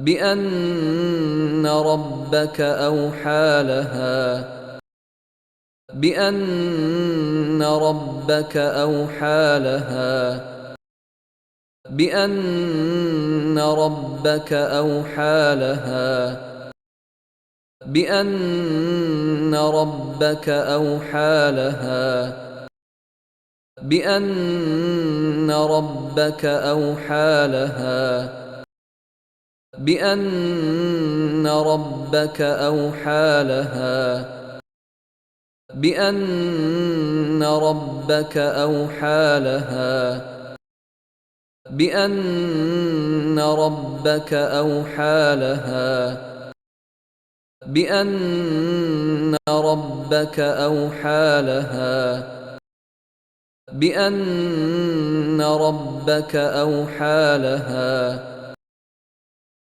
بأن ربك أوحى لها بأن ربك أوحى لها بأن ربك أوحى لها بأن ربك أوحى لها بأن ربك أوحى لها بأن ربك أوحى لها بأن ربك أوحى لها بأن ربك أوحى لها بأن ربك أوحى لها بأن ربك أوحى لها